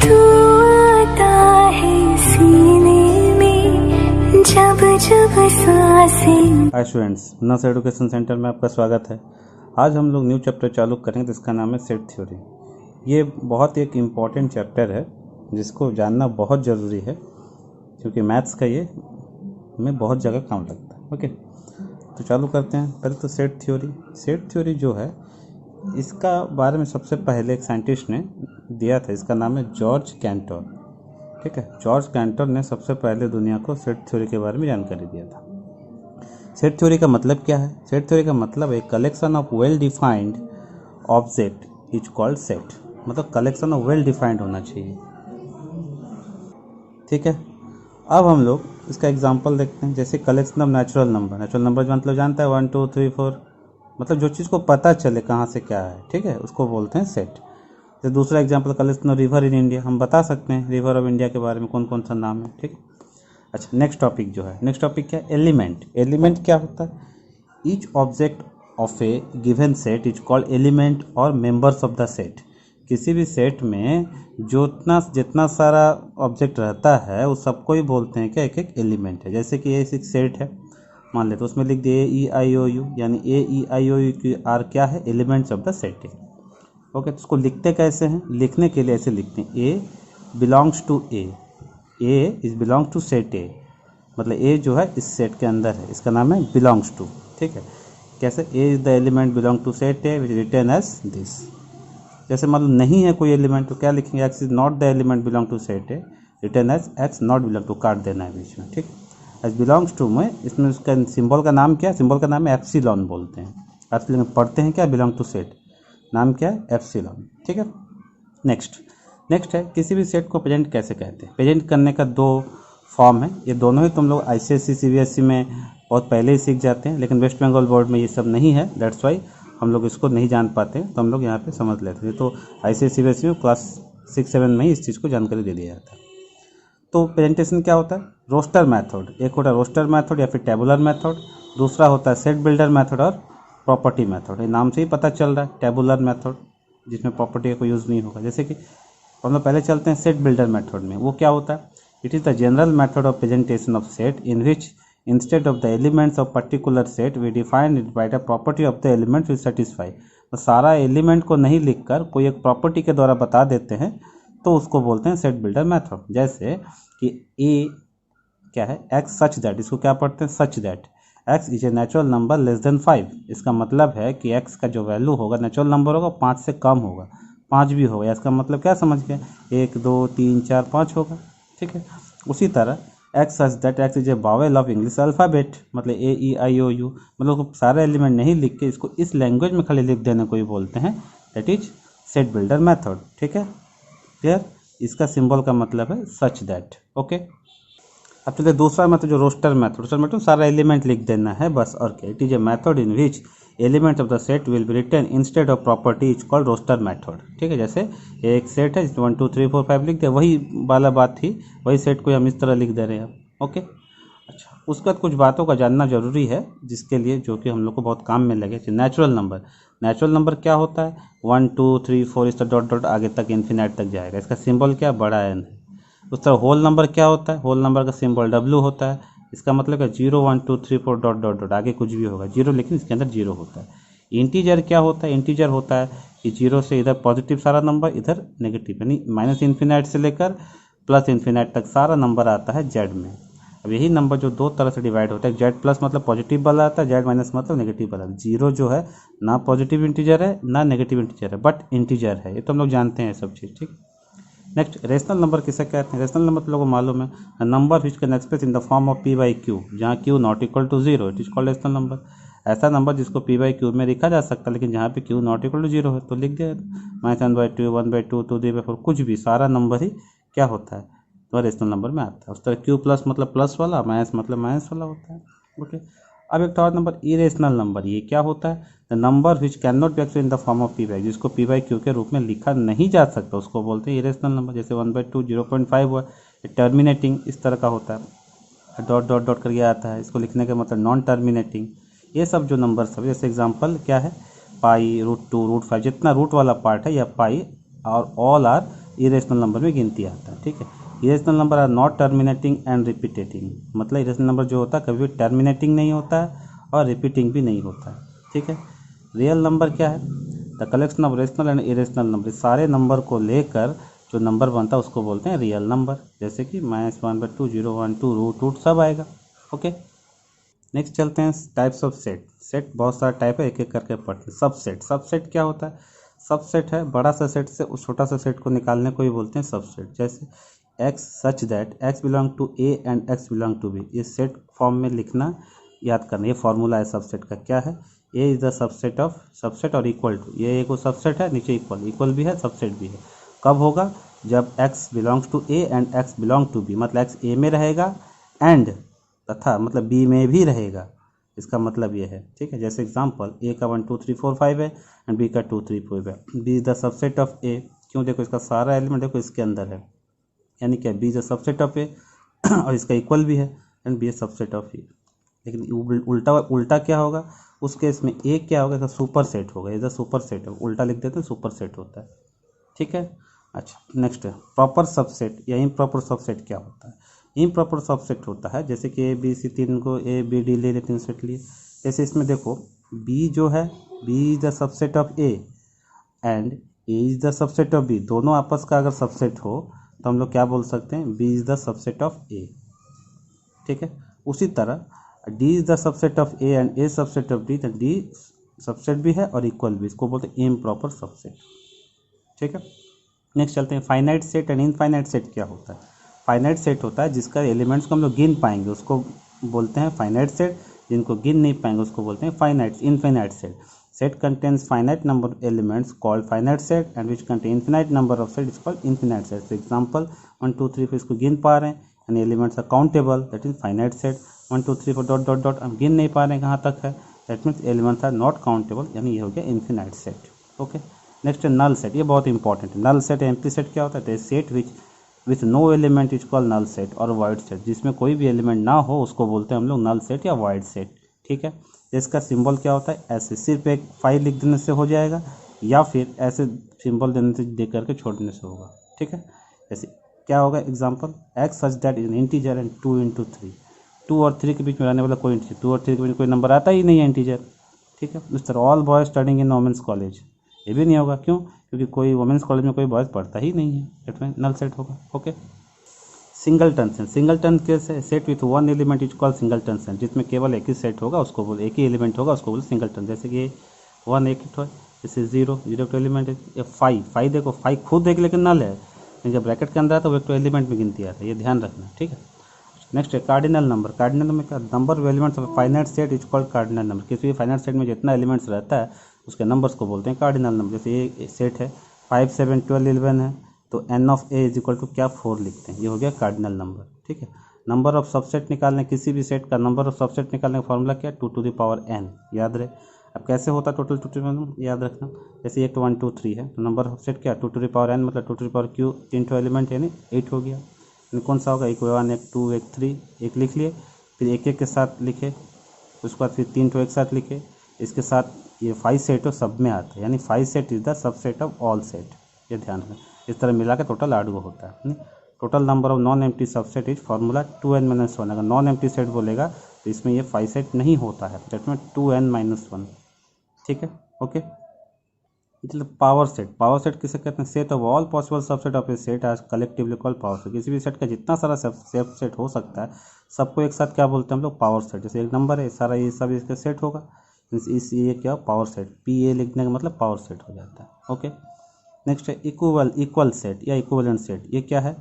तू आता है सीने में जब जब सांसें। हाय स्टूडेंट्स, नस एजुकेशन सेंटर में आपका स्वागत है। आज हम लोग न्यू चैप्टर चालू करेंगे जिसका नाम है सेट थ्योरी। ये बहुत एक इम्पॉर्टेंट चैप्टर है जिसको जानना बहुत ज़रूरी है क्योंकि मैथ्स का ये में बहुत जगह काम लगता है। ओके, तो चालू करते हैं। पहले तो सेट थ्योरी जो है इसका बारे में सबसे पहले एक साइंटिस्ट ने दिया था, इसका नाम है जॉर्ज कैंटर। ठीक है, जॉर्ज कैंटर ने सबसे पहले दुनिया को सेट थ्योरी के बारे में जानकारी दिया था। सेट थ्योरी का मतलब क्या है? सेट थ्योरी का मतलब एक collection of well defined object is called set. मतलब कलेक्शन ऑफ वेल डिफाइंड होना चाहिए। ठीक है, अब हम लोग इसका एग्जांपल देखते हैं। जैसे कलेक्शन ऑफ नेचुरल नंबर मतलब जानता है 1 2 3 4, मतलब जो चीज़ को पता चले कहाँ से क्या है, ठीक है, उसको बोलते हैं सेट। तो दूसरा example collection of river in India, हम बता सकते हैं रिवर ऑफ इंडिया के बारे में कौन कौन सा नाम है। ठीक। अच्छा, नेक्स्ट टॉपिक क्या है? एलिमेंट क्या होता है? Each object of A given set is called element और मेंबर्स ऑफ द सेट। किसी भी सेट में जितना सारा ऑब्जेक्ट रहता है उस सबको ही बोलते हैं क्या? एक एक एलिमेंट है। जैसे कि ये एक सेट है मान ले, तो उसमें लिख दिए AEIOU, यानी AEIOU की आर क्या है? एलिमेंट्स ऑफ द सेट है। ओके, तो उसको लिखते कैसे हैं? लिखने के लिए ऐसे लिखते हैं, a belongs to A is belongs to set A, मतलब ए जो है इस सेट के अंदर है, इसका नाम है बिलोंग्स टू। ठीक है, कैसे? A is the element belong to set A which written as this. जैसे मान लो नहीं है कोई एलिमेंट तो क्या लिखेंगे? X is not the element belong to set A, written as x not belong to, काट देना है बीच में। ठीक, एज बिलोंग्स टू में इसमें उसका सिंबल का नाम क्या है? सिंबल का नाम है एप्सिलॉन बोलते हैं। एप्सिलॉन पढ़ते हैं क्या? बिलोंग टू सेट, नाम क्या है? एप्सिलॉन। ठीक है, नेक्स्ट है किसी भी सेट को प्रेजेंट कैसे कहते हैं? प्रेजेंट करने का दो फॉर्म है, ये दोनों ही तुम लोग ICSE CBSE में बहुत पहले ही सीख जाते हैं, लेकिन वेस्ट बंगाल बोर्ड में ये सब नहीं है, दैट्स वाई हम लोग इसको नहीं जान पाते हैं, तो हम लोग यहाँ पे समझ लेते हैं। तो ICSE CBSE में क्लास 6-7 में ही इस चीज़ को जानकारी दे दिया जाता है। तो प्रेजेंटेशन क्या होता है? रोस्टर मेथड, एक होता है रोस्टर मेथड या फिर टेबुलर मेथड, दूसरा होता है सेट बिल्डर मेथड और प्रॉपर्टी मेथड। ये नाम से ही पता चल रहा है टेबुलर मेथड, जिसमें प्रॉपर्टी का कोई यूज़ नहीं होगा। जैसे कि हम लोग पहले चलते हैं सेट बिल्डर मेथड में। वो क्या होता है? It is the general method of presentation of set in which instead of the elements of particular set we define it by the property of the element which satisfy. तो सारा element को नहीं लिखकर कोई एक प्रॉपर्टी के द्वारा बता देते हैं, तो उसको बोलते हैं सेट बिल्डर मेथड। जैसे कि ए क्या है? एक्स सच दैट, इसको क्या पढ़ते हैं? सच that x is a natural number less than 5। इसका मतलब है कि एक्स का जो वैल्यू होगा नेचुरल नंबर होगा 5 से कम होगा, 5 भी होगा। इसका मतलब क्या समझ गए? 1 2 3 4 5 होगा। ठीक है, उसी तरह x such that x is a Wavell of English alphabet, मतलब AEIOU, मतलब सारे एलिमेंट नहीं लिख के इसको इस लैंग्वेज में खाली लिख देने को ही बोलते हैं, that is set builder method. ठीक है, क्लियर? इसका सिंबल का मतलब है सच दैट। ओके, अब चलिए दूसरा मेथड जो रोस्टर मेथड सारा एलिमेंट लिख देना है बस, और क्या? It is a method in which element of the set will be written instead of property is called roster method. ठीक है, जैसे एक सेट है जिसमें 1 2 3 4 5 लिख दिया, वही वाला बात थी, वही सेट को हम इस तरह लिख दे रहे हैं। ओके, अच्छा, उसके बाद कुछ बातों का जानना जरूरी है जिसके लिए जो कि हम लोग को बहुत काम में लगे। नेचुरल नंबर क्या होता है? 1 2 3 4 इस तरह डॉट डॉट आगे तक इन्फिनाइट तक जाएगा, इसका सिंबल क्या? बड़ा एन है। उस तरह होल नंबर क्या होता है? होल नंबर का सिंबल W होता है, इसका मतलब है 0 1 2 3 4 डॉट डॉट डॉट, आगे कुछ भी होगा 0, लेकिन इसके अंदर 0 होता है। इंटीजर क्या होता है? इंटीजर होता है कि 0 से इधर पॉजिटिव सारा नंबर, इधर नेगेटिव, यानी माइनस इन्फिनाइट से लेकर प्लस इन्फिनाइट तक सारा नंबर आता है जेड में। अब यही नंबर जो दो तरह से डिवाइड होता है, जेड प्लस मतलब पॉजिटिव वाला आता है, जेड माइनस मतलब नेगेटिव वाला। 0 जो है ना पॉजिटिव इंटीजर है ना नेगेटिव इंटीजर है, बट इंटीजर है, ये तो हम लोग जानते हैं सब चीज़। ठीक, नेक्स्ट रेशनल नंबर किसे कहते हैं? रेशनल नंबर तो लोगों को मालूम है, number which can express in the form of P/Q, जहाँ Q not equal to 0, it is called rational number. ऐसा नंबर जिसको P/Q में लिखा जा सकता है, लेकिन जहाँ पे Q नॉट इक्वल टू 0 है तो लिख दिया -1/2 1/2 2 3/4, कुछ भी सारा नंबर ही क्या होता है तो रेशनल नंबर में आता है। उस तरह Q प्लस मतलब प्लस वाला, माइनस मतलब माइनस वाला होता है। ओके, अब एक और नंबर इरेशनल नंबर, ये क्या होता है? The number which can not be expressed in the form of P/Q, जिसको P/Q के रूप में लिखा नहीं जा सकता उसको बोलते हैं इरेशनल नंबर। जैसे 1/2 0.5 हुआ, टर्मिनेटिंग इस तरह का होता है, डॉट डॉट डॉट करके आता है, इसको लिखने का मतलब नॉन टर्मिनेटिंग। ये सब जो नंबर सब, जैसे एग्जाम्पल क्या है? पाई, √2 √5, जितना रूट वाला पार्ट है या पाई और ऑल आर इरेशनल नंबर में गिनती आता है, ठीक है। Irrational number are not terminating and repeating, मतलब इरेशनल नंबर जो होता है कभी भी टर्मिनेटिंग नहीं होता है और रिपीटिंग भी नहीं होता है, ठीक है। रियल नंबर क्या है? The collection of rational and irrational number, सारे नंबर को लेकर जो नंबर बनता है उसको बोलते हैं रियल नंबर, जैसे कि -1/2, 0, 1, 2, रूट सब आएगा, ओके। नेक्स्ट चलते हैं टाइप्स ऑफ सेट। सेट बहुत सारा टाइप है, एक एक करके पढ़ते हैं। सबसेट, सबसेट क्या होता है? सबसेट है बड़ा सा सेट से उस छोटा सा सेट को निकालने को ही बोलते हैं सबसेट। जैसे x such that x belong to a and x belong to b, ये सेट फॉर्म में लिखना, याद करना। ये फॉर्मूला है सबसेट का, क्या है? a is the subset of subset और इक्वल टू, ये एक सबसेट है, नीचे इक्वल, इक्वल भी है सबसेट भी है। कब होगा? जब x belongs to a and x belong to b, मतलब x a में रहेगा एंड तथा मतलब b में भी रहेगा, इसका मतलब ये है, ठीक है। जैसे एग्जांपल a का 1 2 3 4 5 है एंड b का 2 3 4 है, b is the subset of a, क्यों? देखो इसका सारा एलिमेंट देखो इसके अंदर है, यानी क्या? b is the subset of a और इसका इक्वल भी है and b is subset of a। लेकिन उल्टा क्या होगा उस केस में? a क्या होगा? इसका सुपर सेट होगा, इज द सुपर सेट, उल्टा लिख देते हैं, सुपर सेट होता है, ठीक है। अच्छा, नेक्स्ट है प्रॉपर सबसेट या इम्प्रॉपर सबसेट क्या होता है? इम्प्रॉपर सबसेट होता है जैसे कि ए बी सी तीन को ए बी डी ले तीन सेट लिए, जैसे इसमें देखो बी जो है, B is the subset of A and A is the subset of B, दोनों आपस का अगर सबसेट हो तो हम लोग क्या बोल सकते हैं? B is the subset of A, ठीक है। उसी तरह D is the subset of A and A subset of D, तो डी सबसेट भी है और इक्वल भी, इसको बोलते हैं इम्प्रॉपर सबसेट, ठीक है। नेक्स्ट चलते हैं finite set and infinite set क्या होता है? फाइनाइट सेट होता है जिसका एलिमेंट्स को हम लोग गिन पाएंगे उसको बोलते हैं फाइनाइट सेट, जिनको गिन नहीं पाएंगे उसको बोलते हैं finite infinite set. Set contains finite number of elements called finite set and which contain infinite number of set is called infinite set. For example 1 2 3 4 इसको गिन पा रहे हैं and elements are countable, that is finite set. 1 2 3 4 dot dot dot हम गिन नहीं पा रहे हैं कहाँ तक है, that means elements are not countable, यानी ये हो गया इनफिनाइट सेट, ओके। नेक्स्ट है नल सेट, ये बहुत इंपॉर्टेंट है। नल सेट एम्प्टी सेट क्या होता है? Set with no element is called null set और वाइड सेट, जिसमें कोई भी एलिमेंट ना हो उसको बोलते हैं हम लोग नल सेट या वाइड सेट, ठीक है। इसका सिंबल क्या होता है? ऐसे सिर्फ एक 5 लिख देने से हो जाएगा या फिर ऐसे सिंबल देने से दे करके छोड़ने से होगा, ठीक है। जैसे क्या होगा example? X such that is an integer and 2 into 3, 2 और 3 के बीच में रहने वाला कोई इंटीजर, 2 और 3 के बीच में कोई नंबर आता ही नहीं है इंटीजर, ठीक है। इस तरह all boys studying in women's college, ये भी नहीं होगा, क्यों? क्योंकि कोई वुमेंस कॉलेज में कोई बॉयज़ पढ़ता ही नहीं है, दैट मीन नल सेट होगा, ओके। सिंगलटन सेट, सिंगलटन कैसे? Set with one element is called singleton set, जिसमें केवल एक ही सेट होगा उसको बोल, एक ही एलिमेंट होगा उसको बोल सिंगलटन। जैसे कि 1 एक हिट हो, जैसे 0 तो एलिमेंट है, ये 5 देखो 5 खुद एक लेकिन नल है, लेकिन जब ब्रैकेट के अंदर आता है वो एक तो एलिमेंट में गिनती आता है, ये ध्यान रखना, ठीक है। नेक्स्ट है कार्डिनल नंबर। कार्डिनल नंबर का number of elements of finite set is called cardinal number. किसी भी फाइनाइट सेट में जितना एलिमेंट्स रहता है उसके नंबर्स को बोलते हैं कार्डिनल नंबर। जैसे ये सेट है 5 7 12 11 है, तो n of a is equal to क्या? 4 लिखते हैं, ये हो गया कार्डिनल नंबर, ठीक है। नंबर ऑफ सबसेट निकालने, किसी भी सेट का नंबर ऑफ सबसेट निकालने का फॉर्मूला क्या? 2 to the power n, याद रहे। अब कैसे होता total 2 to the power n, याद रखना। जैसे एक तो 1 2 3 है, तो नंबर ऑफ सेट क्या? 2 to the power n, मतलब 2 to the power q, 3 ठो एलिमेंट यानी 8 हो गया। कौन सा होगा? एक 1 एक 2 एक 3, एक लिख लिए, फिर एक एक के साथ लिखे, उसके बाद फिर 3 ठो एक साथ लिखे, इसके साथ ये 5 सेट सब में आता है, यानी 5 set is the subset of all set, ये ध्यान रखना। इस तरह मिला के टोटल 8 गो होता है। Total number of non empty subset is formula 2n-1। अगर नॉन एम्प्टी सेट बोलेगा तो इसमें ये 5 सेट नहीं होता है, दैट में 2n-1, ठीक है, ओके। मतलब पावर सेट, पावर सेट किसे कहते हैं? Set of all possible subset of a set as collectively called power set. किसी भी सेट का जितना सारा सबसेट हो सकता है सबको एक साथ क्या बोलते हैं हम लोग? Power set. जैसे एक नंबर है, सारा ये सब इसका सेट होगा, इस ये क्या? Power set. पी ए लिखने का मतलब पावर सेट हो जाता है, ओके। नेक्स्ट है इक्वल सेट या इक्विवेलेंट सेट। ये क्या है?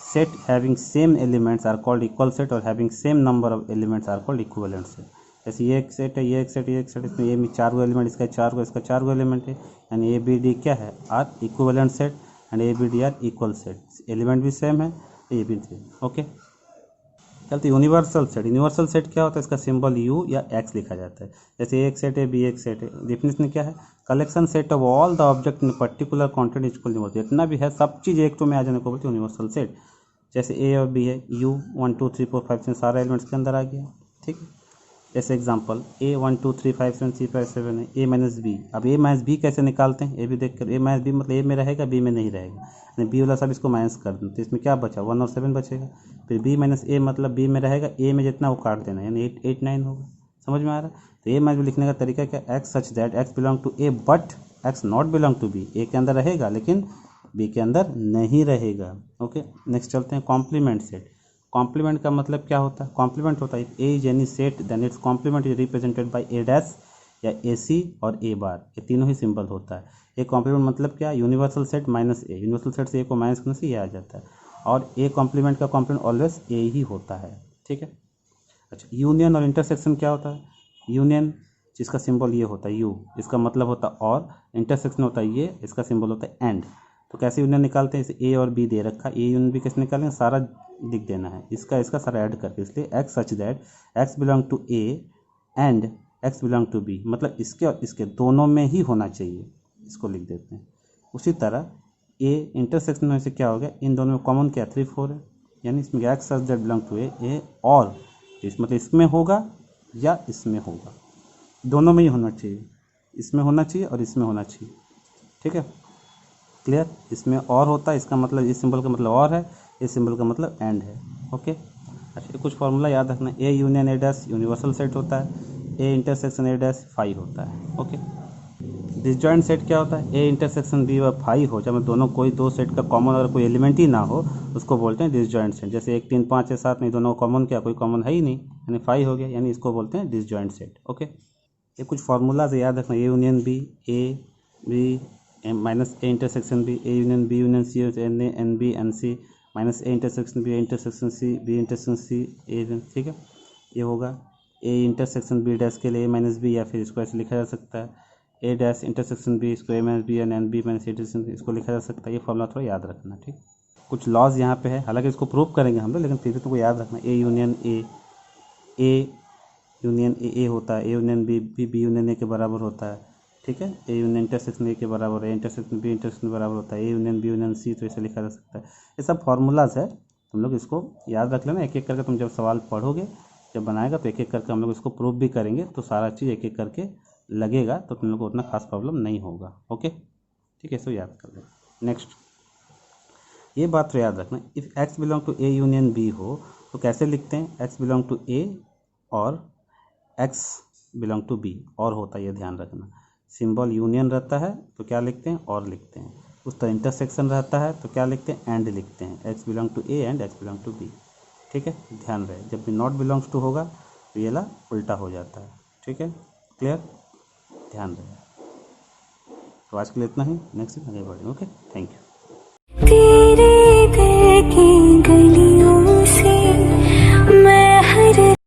Set having same elements are called equal set और having same number of elements are called equivalent set. जैसे ये एक सेट है, ये एक सेट, ये एक सेट, इसमें ये में 4 गो एलिमेंट, इसका 4 गो, इसका 4 गो एलिमेंट है, यानी ए बी डी क्या है? Are equivalent set and A B D are equal set. Element भी सेम है, ये भी सेम, ओके। चलते यूनिवर्सल सेट। यूनिवर्सल सेट क्या होता है? इसका सिंबल यू या एक्स लिखा जाता है। जैसे एक सेट है, बी एक सेट है। डेफिनेशन क्या है? Collection set of all the object in particular content is called universal. जितना भी है सब चीज़ एक तो में आ जाने को बोलते हैं यूनिवर्सल सेट। जैसे ए और बी है, यू 1 2 3 4 5 6 सारा एलिमेंट्स के अंदर आ गया, ठीक है। जैसे एग्जांपल A12357C57 है, A माइनस बी। अब A माइनस बी कैसे निकालते हैं, ये भी देख कर। A माइनस बी मतलब A में रहेगा, B में नहीं रहेगा, यानी B वाला सब इसको माइनस कर दें, तो इसमें क्या बचा 1 और 7 बचेगा। फिर B माइनस A मतलब B में रहेगा, A में जितना वो काट देना, यानी 8 8 9 होगा। समझ में आ रहा है। तो A माइनस बी लिखने का तरीका क्या, x such that x belong to A but x not belong to B। A के अंदर रहेगा लेकिन B के अंदर नहीं रहेगा। ओके, नेक्स्ट चलते हैं कॉम्प्लीमेंट सेट। कॉम्प्लीमेंट का मतलब क्या होता है, कॉम्प्लीमेंट होता है A is any set then its complement is represented by A dash या ए सी और ए बार, ये तीनों ही सिंबल होता है। ए कॉम्प्लीमेंट मतलब क्या, यूनिवर्सल सेट माइनस ए, यूनिवर्सल सेट से ए को माइनस करने से ये आ जाता है, और ए कॉम्प्लीमेंट का कॉम्प्लीमेंट ऑलवेज ए ही होता है। ठीक है। अच्छा, यूनियन और इंटरसेक्शन क्या होता है, यूनियन जिसका सिंबल ये होता है यू, इसका मतलब होता है और, इंटरसेक्शन होता है ये, इसका सिंबल होता है एंड। तो कैसे यूनियन निकालते हैं, जैसे ए और बी दे रखा है, ए यूनियन बी कैसे निकालेंगे, सारा लिख देना है, इसका सारा ऐड करके, इसलिए x such that x belong to A and x belong to B, मतलब इसके और इसके दोनों में ही होना चाहिए, इसको लिख देते हैं। उसी तरह ए इंटरसेक्शन में से क्या हो गया, इन दोनों में कॉमन क्या 3 4 है, यानी इसमें x such that belong to A और इस मतलब इसमें होगा या इसमें होगा, दोनों में ही होना चाहिए, इसमें होना चाहिए और इसमें होना चाहिए। ठीक है, क्लियर। इसमें और होता है, इसका मतलब इस सिंबल का मतलब और है, इस सिंबल का मतलब एंड है। ओके। अच्छा, कुछ फॉर्मूला याद रखना, A union A dash universal set होता है, A intersection A dash phi होता है। ओके। डिसजॉइंट सेट क्या होता है, ए इंटरसेक्शन बी और फाई हो, जब दोनों कोई दो सेट का कॉमन अगर कोई एलिमेंट ही ना हो उसको बोलते हैं डिसजॉइंट सेट। जैसे 1 3 5 6 7 में दोनों कॉमन, क्या कोई कॉमन है ही नहीं, यानी फाई हो गया, यानी इसको बोलते हैं डिसजॉइंट सेट। ओके। ये कुछ फार्मूला से याद रखना, A union B, A B minus A intersection B, A union B union C, n A n B n C, minus A intersection B, A intersection C, B intersection C, A. ठीक है, ये होगा ए intersection B dash के लिए ए minus B, या फिर इसको ऐसे लिखा जा सकता है ए डैश इंटरसेक्शन बी, इसको A minus B n B minus intersection, इसको लिखा जा सकता है। ये फॉर्मूला थोड़ा याद रखना। ठीक, कुछ लॉज यहाँ पे है, हालांकि इसको प्रूव करेंगे हम लोग, लेकिन फिर भी तुमको याद रखना, A union A union A होता है, A union B union A के बराबर होता है। ठीक है, ए यूनियन इंटरसेक्शन ए के बराबर है, इंटरसेक्शन बी इंटरसेक्शन बराबर होता है, A union B union C, तो इसे लिखा जा सकता है। ये सब फार्मूलाज है, तुम लोग इसको याद रख लेना, एक एक करके तुम जब सवाल पढ़ोगे, जब बनाएगा तो एक एक करके हम लोग इसको प्रूव भी करेंगे, तो सारा चीज़ एक एक करके लगेगा, तो तुम लोग को उतना खास प्रॉब्लम नहीं होगा। ओके, ठीक है, इसको याद कर लेना। नेक्स्ट, ये बात तो याद रखना, if x belong to A union B हो तो कैसे लिखते हैं, एक्स बिलोंग टू ए और एक्स बिलोंग टू बी, और होता है, ये ध्यान रखना। सिंबल यूनियन रहता है तो क्या लिखते हैं, और लिखते हैं। उस तरह इंटरसेक्शन रहता है तो क्या लिखते हैं, एंड लिखते हैं, x belong to A and x belong to B. ठीक है, ध्यान रहे, जब भी नॉट बिलोंग्स टू होगा तो ये ला उल्टा हो जाता है। ठीक है, क्लियर, ध्यान रहे। तो आज के लिए इतना ही, नेक्स्ट आगे बढ़ेंगे। Okay, thank you.